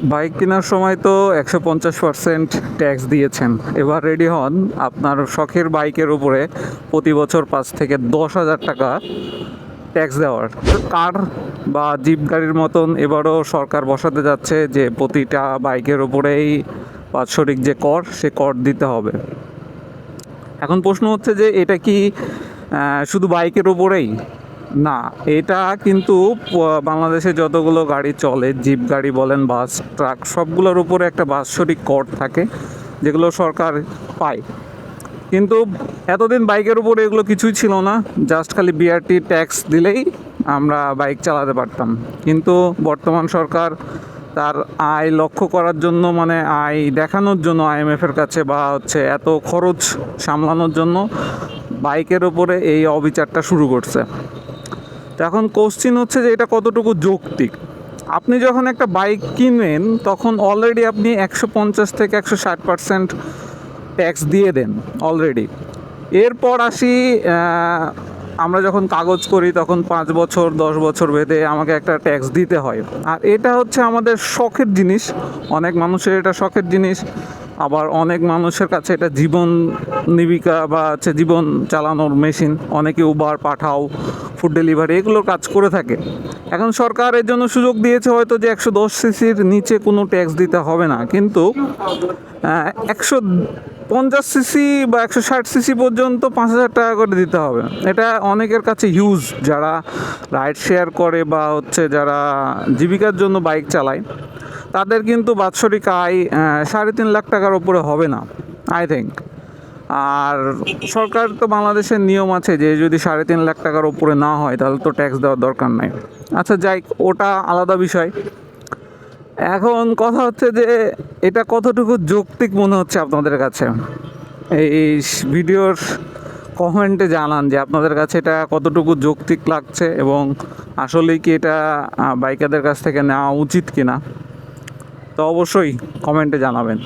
Bike কেনার সময় তো 150% ট্যাক্স দিয়েছেন, এবার রেডি হন আপনার শখের বাইকের উপরে প্রতি বছর 5 থেকে 10 হাজার টাকা ট্যাক্স দেওয়ার। কার বা জিপ গাড়ির মতন এবারও সরকার বসাতে যাচ্ছে যে প্রতিটা বাইকের উপরেই বাৎসরিক যে কর সে কর দিতে হবে। এখন প্রশ্ন হচ্ছে যে এটা কি শুধু বাইকের উপরেই? না, এটা কিন্তু বাংলাদেশে যতগুলো গাড়ি চলে, জিপ গাড়ি বলেন, বাস, ট্রাক, সবগুলোর উপরে একটা বাৎসরিক কর থাকে যেগুলো সরকার পায়। কিন্তু এতদিন বাইকের উপরে এগুলো কিছুই ছিল না, জাস্ট খালি বিআরটি ট্যাক্স দিলেই আমরা বাইক চালাতে পারতাম। কিন্তু বর্তমান সরকার তার আয় লক্ষ্য করার জন্য, মানে আয় দেখানোর জন্য আইএমএফের কাছে, বা হচ্ছে এত খরচ সামলানোর জন্য বাইকের ওপরে এই অবিচারটা শুরু করছে। তো এখন কোশ্চিন হচ্ছে যে এটা কতটুকু যৌক্তিক। আপনি যখন একটা বাইক কিনবেন তখন অলরেডি আপনি 150 থেকে 160% ট্যাক্স দিয়ে দেন অলরেডি। এরপর আসি, আমরা যখন কাগজ করি তখন 5 বছর 10 বছর বেঁধে আমাকে একটা ট্যাক্স দিতে হয়। আর এটা হচ্ছে আমাদের শখের জিনিস, অনেক মানুষের এটা শখের জিনিস, আবার অনেক মানুষের কাছে এটা জীবন জীবিকা বা হচ্ছে জীবন চালানোর মেশিন। অনেকে উবার, পাঠাও, ফুড ডেলিভারি এগুলোর কাজ করে থাকে। এখন সরকার এর জন্য সুযোগ দিয়েছে হয়তো যে 110 সিসির নিচে কোনো ট্যাক্স দিতে হবে না, কিন্তু 150 সিসি বা 160 সিসি পর্যন্ত 5,000 টাকা করে দিতে হবে। এটা অনেকের কাছে হিউজ, যারা রাইড শেয়ার করে বা হচ্ছে যারা জীবিকার জন্য বাইক চালায় তাদের কিন্তু বাৎসরিক আয় 3.5 লাখ টাকার উপরে হবে না, আই থিঙ্ক। আর সরকার তো, বাংলাদেশের নিয়ম আছে যে যদি 3.5 লাখ টাকার উপরে না হয় তাহলে তো ট্যাক্স দেওয়ার দরকার নাই। আচ্ছা যাই, ওটা আলাদা বিষয়। এখন কথা হচ্ছে যে এটা কতটুকু যৌক্তিক মনে হচ্ছে আপনাদের কাছে। এই ভিডিওর কমেন্টে জানান যে আপনাদের কাছে এটা কতটুকু যৌক্তিক লাগছে এবং আসলেই কি এটা বাইকারদের কাছ থেকে নেওয়া উচিত কিনা। তো অবশ্যই কমেন্টে জানাবেন।